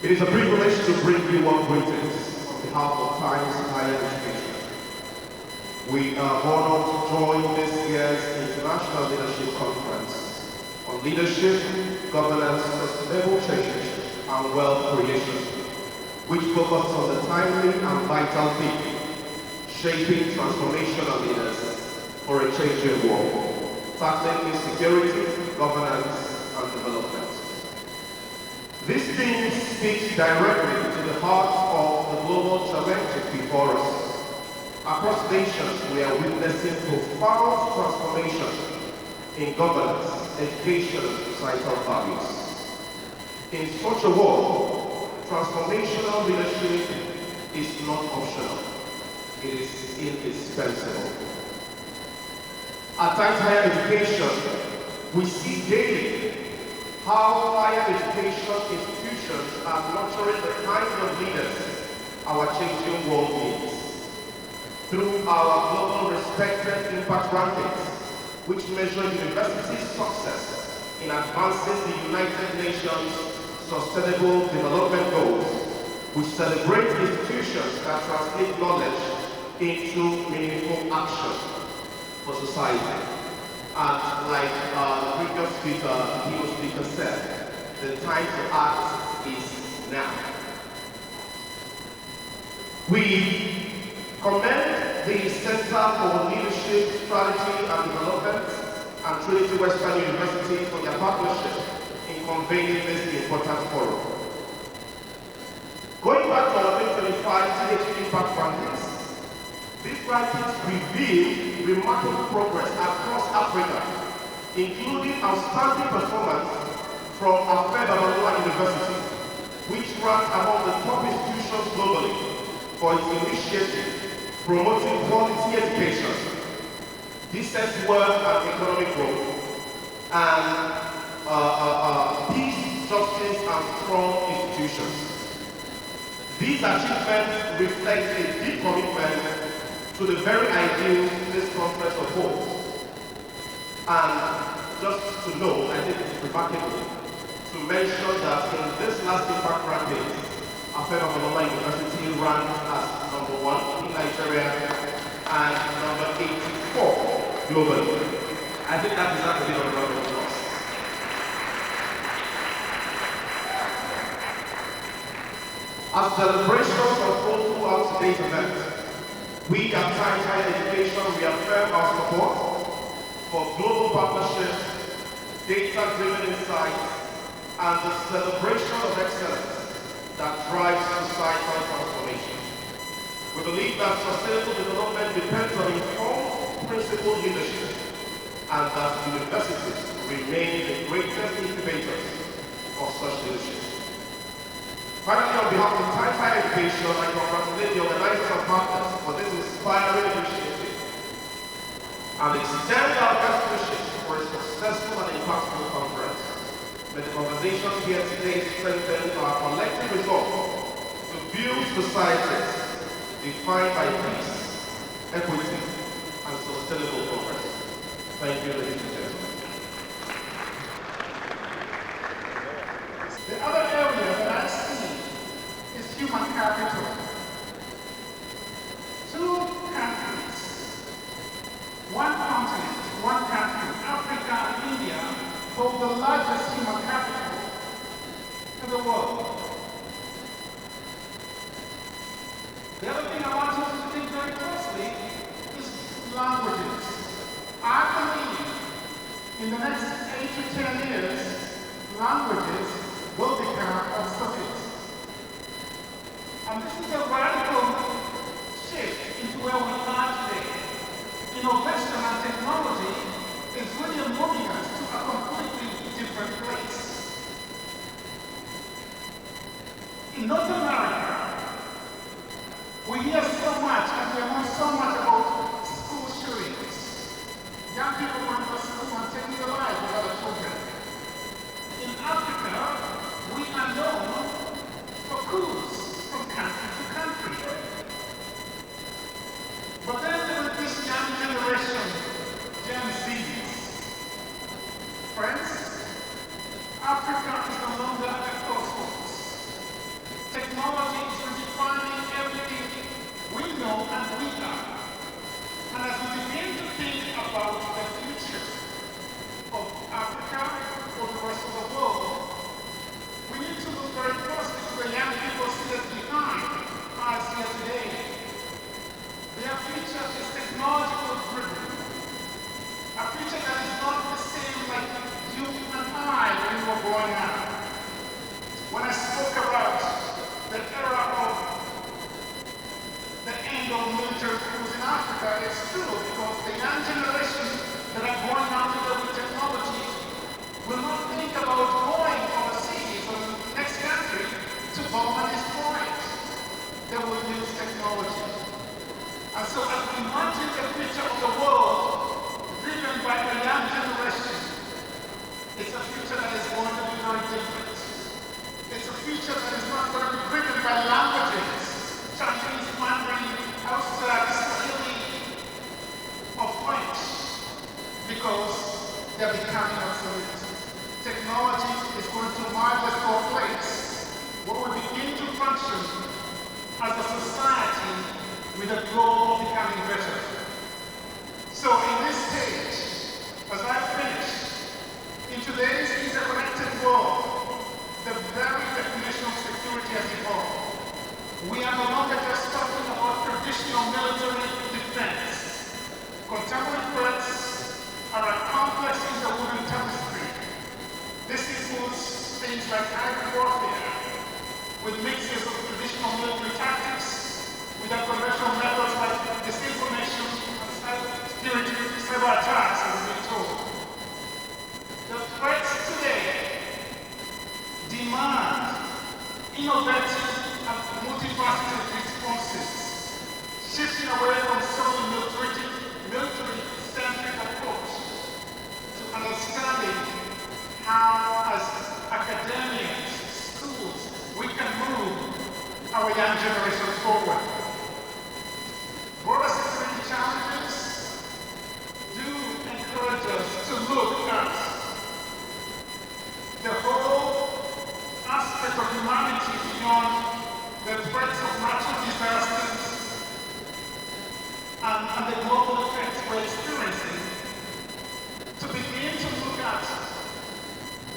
It is a privilege to bring you warm greetings on behalf of Times Higher Education. We are honored to join this year's International Leadership Conference on Leadership, Governance, Sustainable Change, and Wealth Creation, which focuses on the timely and vital theme, shaping transformational leaders for a changing world, tackling insecurity, governance, and development. This theme speaks directly to the heart of the global challenges before us. Across nations, we are witnessing profound transformation in governance, education, and societal values. In such a world, transformational leadership is not optional. It is indispensable. At Times Higher Education, we see daily how higher education institutions are nurturing the kind of leaders our changing world needs. Through our global respected impact rankings, which measure university success in advancing the United Nations Sustainable Development Goals, we celebrate institutions that translate knowledge into meaningful action for society. And like the previous speaker said, the time to act is now. We commend the Center for Leadership, Strategy and Development and Trinity Western University for their partnership in convening this important forum. Going back to our 2025 TH Impact Rankings, these rankings reveal remarkable progress across Africa, including outstanding performance from ABUAD University, which ranked among the top institutions globally for its initiative promoting quality education, decent work and economic growth, and peace, justice, and strong institutions. These achievements reflect a deep commitment to the very ideals this conference upholds. And just to know, I think it's remarkable to mention that in this last impact ranking, ABUAD University ranked as #1 in Nigeria and number 84 globally. I think that deserves a bit of a round of applause. As celebrations unfold throughout today's event, we at Times Higher Education reaffirm our support for global partnerships, data-driven insights, and the celebration of excellence that drives societal transformation. We believe that sustainable development depends on informed, principled leadership, and that universities remain the greatest incubators of such leadership. Finally, on behalf of Times Higher Education, I congratulate the organizers and partners for this inspiring initiative and extend our best wishes for a successful and impactful conference. May the conversations here today strengthen our collective resolve to build societies defined by peace, equity, and sustainable progress. Thank you, ladies and gentlemen. The other area that I see is human capital. Two countries, one continent, one country, Africa and India, hold the largest human capital in the world. The other thing I want you to think very closely is languages. I believe in the next 8 to 10 years, languages will become obsolete. And this is a radical shift into where we are today. Innovation and technology is really moving us to a completely different place. In North America, we hear so much and we learn so much about school shootings. Young people going to school and taking their lives with other children. In Africa, we are known for coups from country to country. But then there is this young generation, Gen Zs. Friends, Africa is no longer a crossroads. technology is redefining everything we know and we are. And as we begin to think about the future of Africa or the rest of the world, we need to look very closely to the young people still behind us here today. Their future is technological driven. A future that is not the same like you and I when we were growing up. When I spoke about the era of the end of military schools in Africa, it's true because the young generation that are going out today with technology will not think about going overseas or the next country to bomb and destroy it. They will use technology. And so as we imagine the future of the world driven by a young generation, it's a future that is going to be very different. It's a future that is not going to be driven by languages, Chinese, Mandarin, Hausa, Swahili, or French, because they're becoming obsolete. Technology is going to march us to a place where we begin to function as a society with a goal of becoming better. So in this stage, as I finish, in today's interconnected world, the very definition of security has evolved. We are no longer just talking about traditional military defense. Contemporary threats are a complex interwoven tapestry. This includes things like hybrid warfare, with mixes of traditional military tactics, with unconventional methods like disinformation and cyber attacks, as we've been told. The threats today demand innovative and multifaceted responses, shifting away from solely military-centric approach to understanding how, as academics, schools, we can move our young generation forward. Border security challenges do encourage us to look at the whole aspect of humanity beyond the threats of natural disasters and the global effects we're experiencing, to begin to look at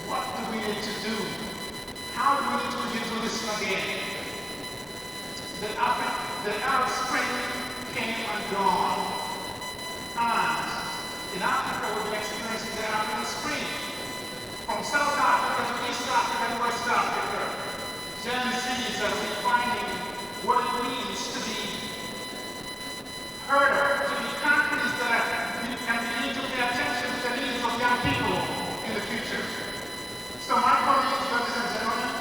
what do we need to do? How do we need to begin to listen again? The Arab Spring came and gone. And in Africa, we've been experiencing the African Spring. From South Africa to East Africa and West Africa, Gen Zs are refining what it means to be heard of, to be countries that can begin to pay attention to the needs of young people in the future. So my colleagues, ladies and gentlemen,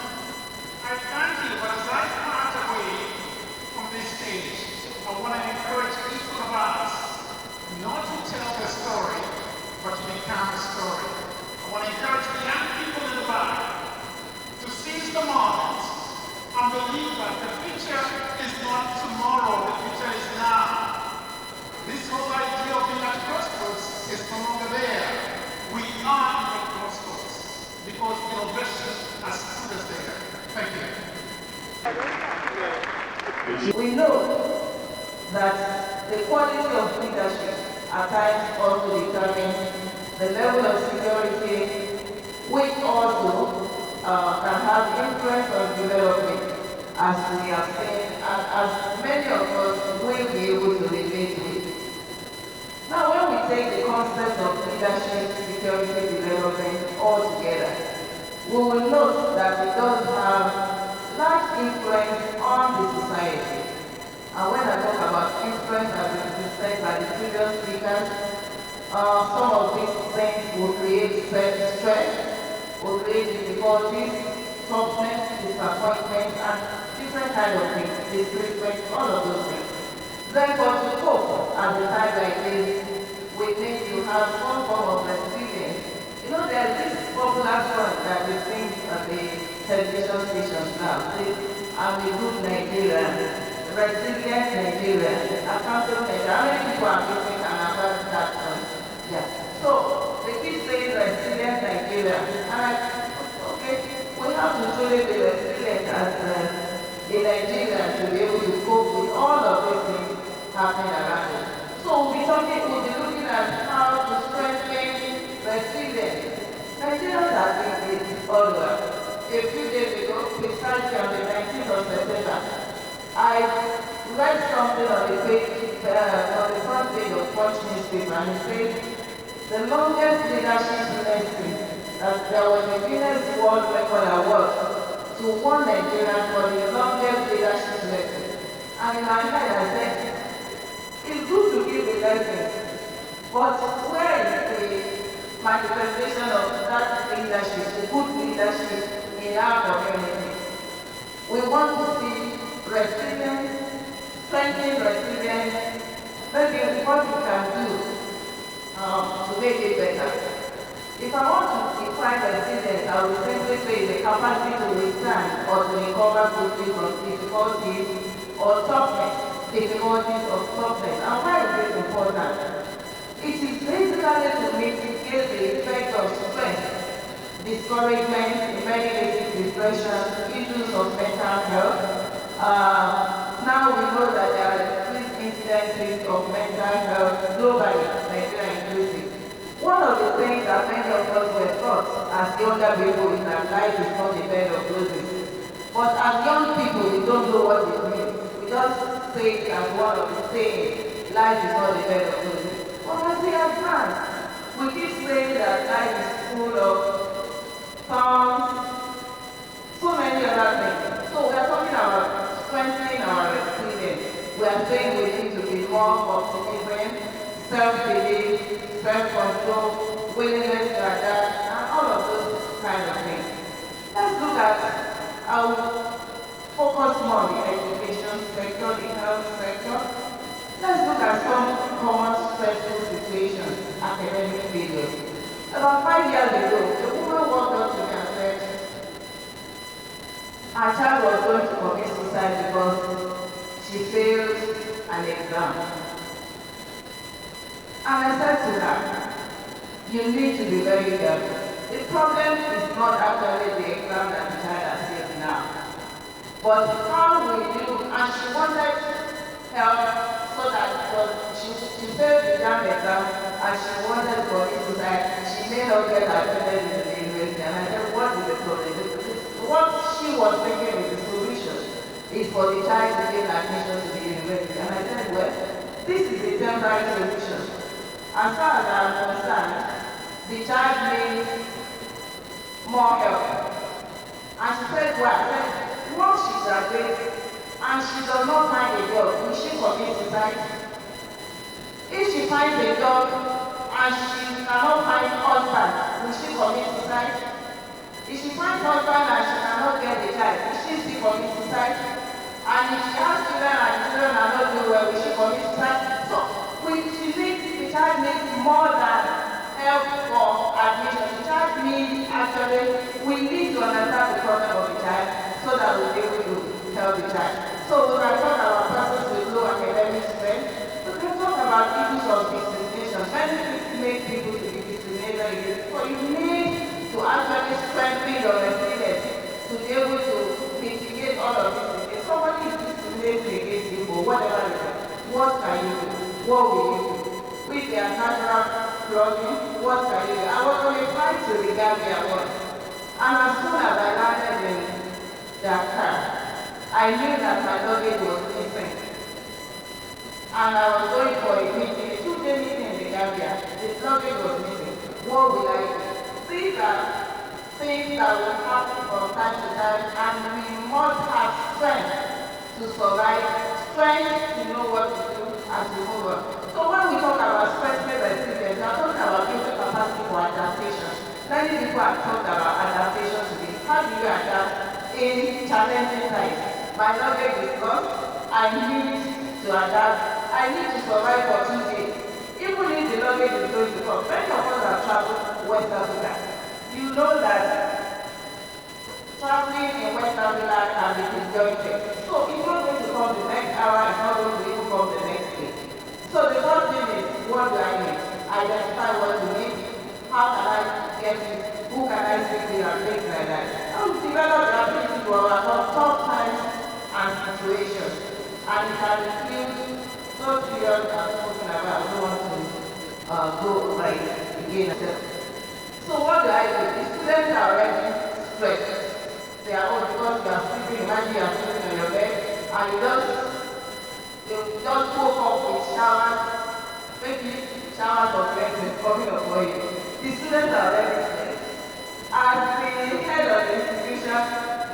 I thank you, but as I part away from this stage, I want to encourage each one of us not to tell the story, but to become a story. I want to encourage the young people in the body to seize the moment and believe that the future is not tomorrow, the future is now. This whole idea of being at crossroads is no longer there. We are in the crossroads because innovation has put us there. Thank you. We know that the quality of leadership at times also determines the level of security, which also can have influence on development, as we have seen, and as many of us will be able to relate with. Now, when we take the concept of leadership, security, development all together, we will note that it does have large influence on the society. And when I talk about influence, as it is said by the previous speakers, some of these things will create stress, will create difficulties, toughness, disappointment, and different kinds of things, discouragement, all of those things. Therefore, to cope at the time like this, we need to have some form of resilience. You know, there's this popular song that we sing at the television stations now. Say, I'm a good Nigerian, resilient Nigerian, accountable Nigerian. How many people are listening and have heard that song? Yeah. So, they keep saying resilient Nigeria. And okay, we have to truly be resilient as a Nigerian to be able to cope with all of these things happening around us. So we'll be looking at how to strengthen resilience. Nigerians are doing this all over. A few days ago, precisely on the 19th of September, I read something on the front page of Punch newspaper, and it said the longest leadership lesson, that there was a Guinness World Record Award to one Nigerian for the longest leadership lesson. And in my head I said, it's good to give the lessons, but where is the manifestation of that leadership, the good leadership in our community? We want to see resilience, strengthening resilience, maybe what we can do to make it better. If I want to define resilience, I would simply say the capacity to withstand or to recover quickly from difficulties or difficulties of toughness. And why is this important? It is basically to mitigate the effect of stress, discouragement, in many cases depression, issues of mental health. Now we know that there are increased incidences of mental health globally, Nigeria inclusive. One of the things that many of us were taught as younger people is that life is not a bed of roses. But as young people, we don't know what it means. We just say it as one of the sayings, life is not a bed of roses. But as we advance, we keep saying that life is full of thorns, so many other things. So we are talking about strengthening our resilience. We are saying we need to be more optimism, self-belief, self-control, willingness to adapt, and all of those kind of things. Let's look at our focus more on the education sector, the health sector. Let's look at some common stressful situations, academic failures. About 5 years ago, a woman walked up to me and said, her child was going to commit suicide because she failed an exam. And I said to her, you need to be very careful. The problem is not actually the exam that the child has failed now. But how will you, and she wanted help so that she failed the exam and she wanted to commit suicide. She may not get admitted into the university. And I said, what is the problem? What she was thinking is the solution is for the child to gain admission to the university. And I said, well, this is a temporary solution. As far as I'm concerned, the child needs more help. And she said, well, I said, once she graduates and she does not find a job, will she commit suicide? If she finds a job and she cannot find husband, will she commit suicide? If she finds husband and she cannot get a child, will she still commit suicide? And if she has children and the children are not doing well, will she commit suicide? So, the child needs more than help for admission. The child needs, actually, we need to understand the problem of the child so that we'll be able to help the child. So we can talk about persons with low academic strength. We can talk about issues of discrimination. Many things make people to be discriminated. So you need to actually strengthen your resilience to be able to mitigate all of these. If somebody is discriminating against you for whatever reason, what can you do? What will you do? With their natural clothing, what can you do? I was on a flight to the Gambia once, and as soon as I landed in Dakar, I knew that my luggage was missing. And I was going for a meeting, a 2-day meeting in the Gambia. The luggage was missing. What will I do? These are things that will happen from time to time, and we must have strength to survive, strength to know what to do as we move on. So when we talk about strengthening resilience, we are talking about building capacity for adaptation. Many people have talked about adaptation today. How do you adapt in challenging times? My luggage is lost. I need to adapt. I need to survive for 2 days. Even if the luggage is going to come. Many of us have traveled to West Africa. You know that traveling in West Africa can be disjointed. So it's not going to come the next hour, it's not going to even come the next day. So the first thing is, what do I need? Identify what you need. How can I get it? Who can I speak to and things like that? And develop the ability to overcome tough times and and it can include those periods I'm talking about. I don't want to go right again. So what do? The students are already stressed. They are all because you are sleeping, imagine you are sleeping on your bed, and you just woke up with showers, maybe showers of blessings coming upon you. The students are already stressed. As the head of the institution,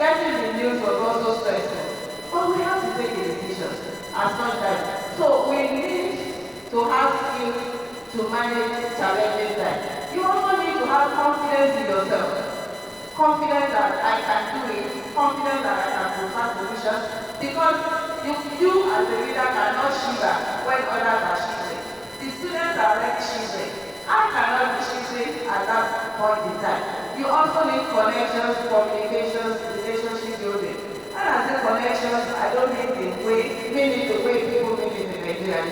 getting the news was also stressful. But we have to take a decision as much time. So we need to have skills to manage challenging time. You also need to have confidence in yourself. Confidence that I can do it, confidence that I can provide solutions, because you as a leader cannot shiver when others are shivering. The students are already shivering. I cannot be shivering at that point in time. You also need connections, communications, relationship building. When I say connections, I don't mean the way people mean in Nigeria,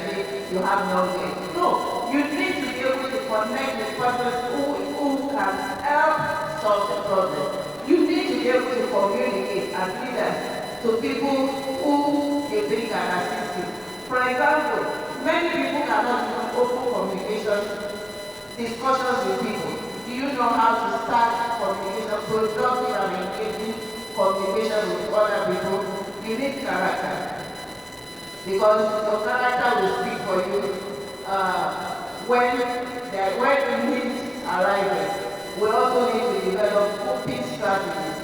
you have knowledge. No, you need to be able to connect with persons who can help solve the problem. You need to be able to communicate as leaders to people who you think can assist you. For example, many people cannot even open communication discussions with people. Do you know how to start communication, productive and engaging communication with other people? You need character. Because your character will speak for you when the needs arrive. We also need to develop coping strategies.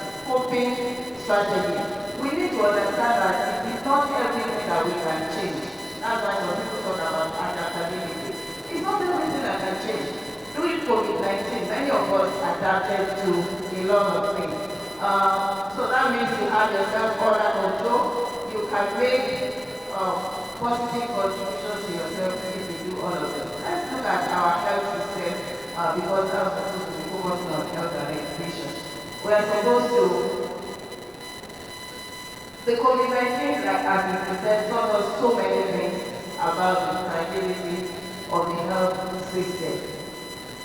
We need to understand that it is not everything that we can change. That's why when people talk about adaptability. It's not everything that can change. During COVID-19, many of us adapted to a lot of things. So that means you have yourself under control. You can make positive contributions to yourself if you do all of them. Let's look at our health system because I'm supposed to be focusing on health and education. We are supposed to, the COVID-19, like as we said, taught us so many things about the fragility of the health system.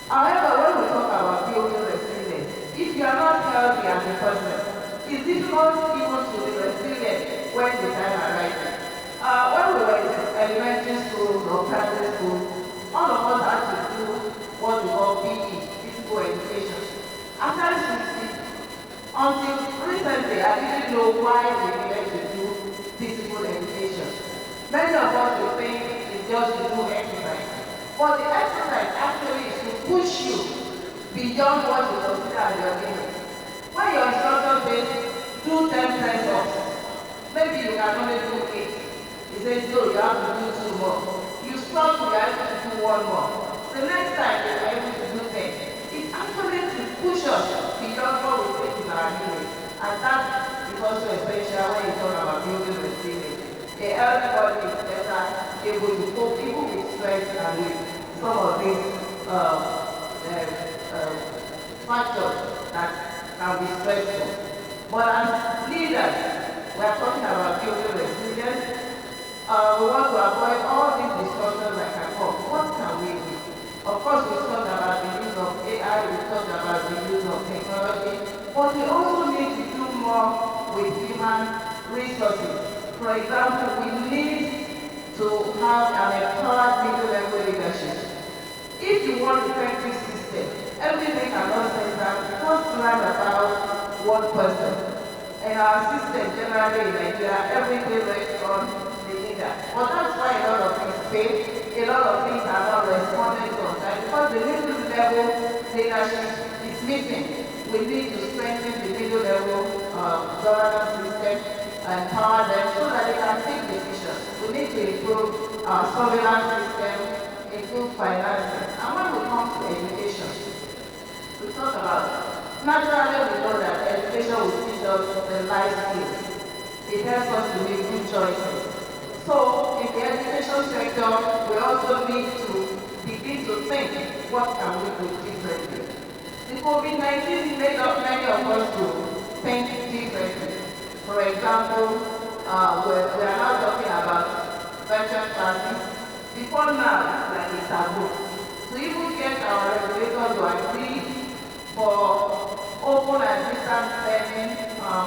However, when we talk about building resilience, if you are not healthy as a person, it's difficult even to be resilient when the time arrives. When we were in elementary school or primary school, all of us had to do what we call PE, physical education. Until recently, I didn't know why we needed to do physical education. Many of us will think it's just to do exercise. But the exercise actually is to push you beyond what you consider as your limit. When your instructor says, do 10 press-ups, maybe you can only do 8. He says, no, you have to do 2 more. You stop, you have to do 1 more. The next time you are able to do 10. It's actually to push us beyond what we think is our limit. And that is also essential when you talk about building resilience. A healthy body is better able to cope even with stress and with some of these factors that can be stressful. But as leaders, we are talking about building resilience. We want to avoid all these discussions that can come. What can we do? Of course, we talked about the use of AI, we talked about the use of technology, but we also need to do more with human resources. For example, we need to have an empowered middle-level leadership. If you want effective system, everything cannot center down. First learn about one person. In our system, generally in Nigeria, everything rests on the leader. But that's why a lot of things fail. A lot of things are not responded to on time because the middle-level leadership is missing. We need to strengthen the middle-level governance system and empower them so that they can take decisions. We need to improve our surveillance system, improve financing. And when we come to education, we talk about naturally we know that education will teach us the life skills. It helps us to make good choices. So in the education sector, we also need to begin to think, what can we do differently? The COVID-19 made up many of us to think differently. For example, we are now talking about virtual classes. Before now, it's like a taboo. To even get our regulators to agree for open and distance learning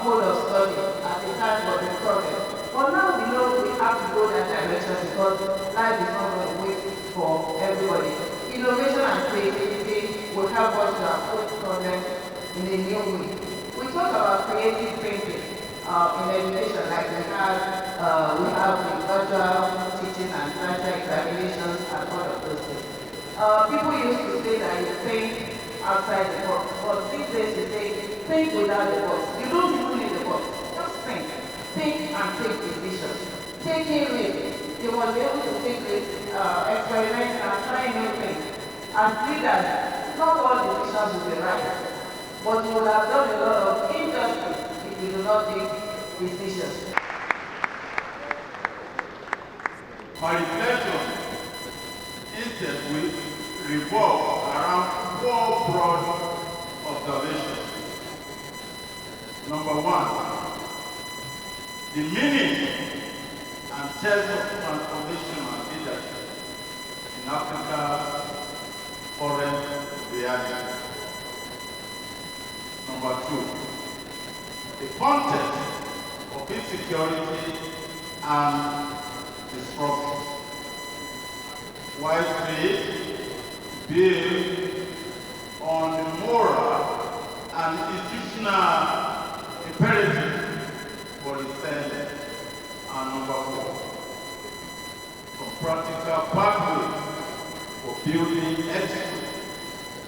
mode of study at the time of the problem But now we know we have to go that direction because life is not going to wait for everybody. Innovation and creativity will help us to approach problems in a new way. We talk about creative thinking in education, like we have the virtual teaching and virtual examinations and all of those things. People used to say that you think outside the box, but these days you say think without the box. You don't even need the box, just think. Think and take decisions. Taking risks. You must be able to take risks, experiment and try new things. As leaders, not all decisions will be right, but you will have done a lot of injustice if you do not take decisions. My reflection instead will revolve around four broad observations. Number one, the meaning and test of transformational leadership in Africa's current reality. Number two, the context of insecurity and disruption. Widely built on the moral and institutional imperative for the Senate. And number four, some practical pathways for building ethical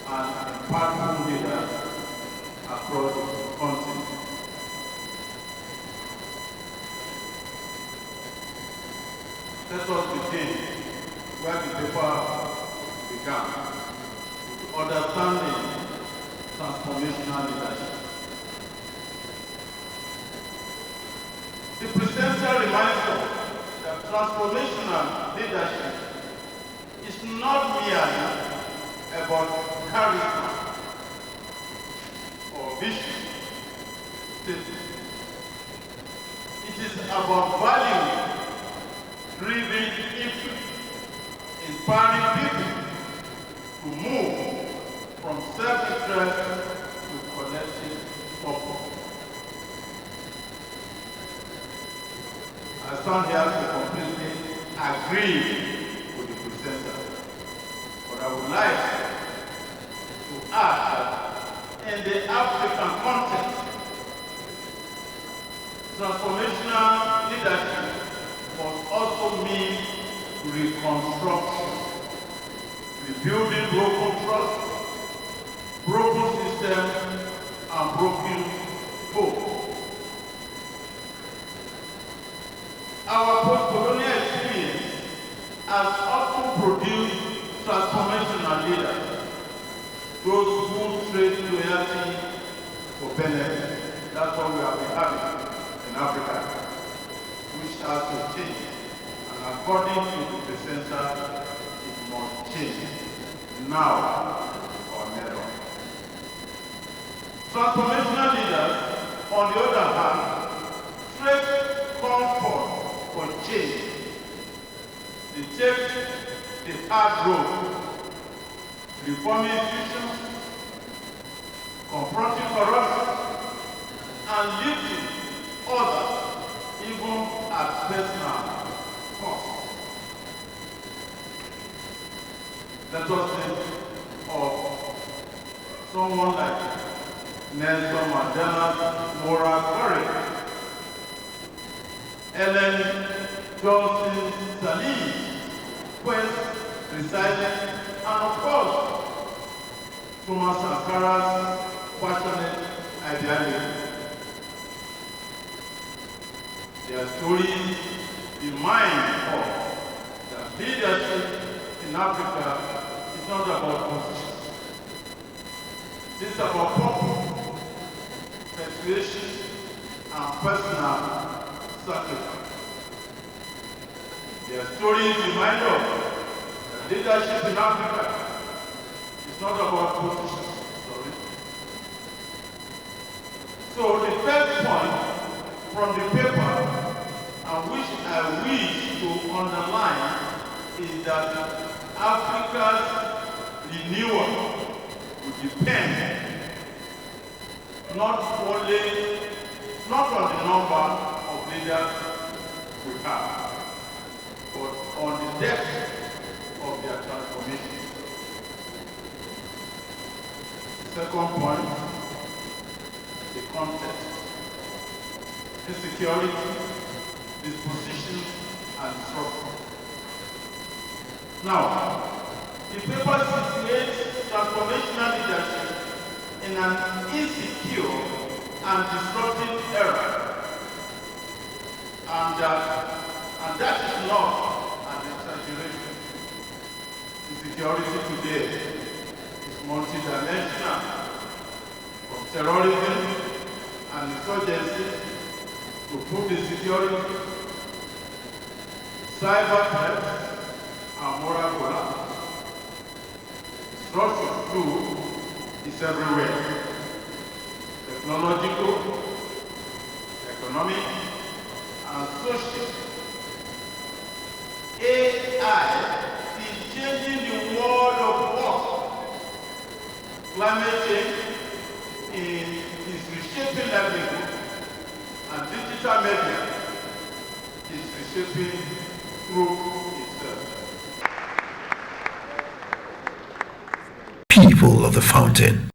and impactful leaders across the continent. Let us begin where the paper began, with understanding transformational leadership. The presenter reminds us that transformational leadership is not merely about charisma or vision statement. It is about value-driven influence, inspiring people to move from self-interest to collective purpose. I stand here to completely agree with the presenter, but I would like to add that in the African context, transformational leadership must also mean reconstruction, rebuilding broken trust, broken systems, and broken hope. Our post-colonial experience has often produced transformational leaders, those who trade loyalty for benefit. That's what we have been having in Africa, which has to change. And according to the presenter, it must change now or never. Transformational leaders, on the other hand, trade comfort for change. They take the hard road, reforming institutions, confronting corruption, and lifting others, even at personal cost. Let us think of someone like Nelson Mandela's moral courage, Ellen Johnson Sirleaf's quest, resilience, and of course, Thomas Sankara's passionate idealism. Their stories remind us that leadership in Africa is not about position. It's about purpose, persuasion, and personal sacrifice. Their stories remind us that leadership in Africa is not about position. So the first point from the paper, and which I wish to underline, is that Africa's renewal will depend not on the number of leaders, we have, but on the depth of their transformation. Second point, the context. Insecurity, disposition, and struggle. Now, the paper situates transformational leadership in an insecure and disruptive era, and that is not an exaggeration. Insecurity today is multidimensional, from terrorism and insurgency to food insecurity, cyber threats, and moral collapse. Destruction too is everywhere. Technological, economic, and social. AI is changing the world of work. Climate change is reshaping livelihood, and digital media is reshaping through itself. People of the Fountain,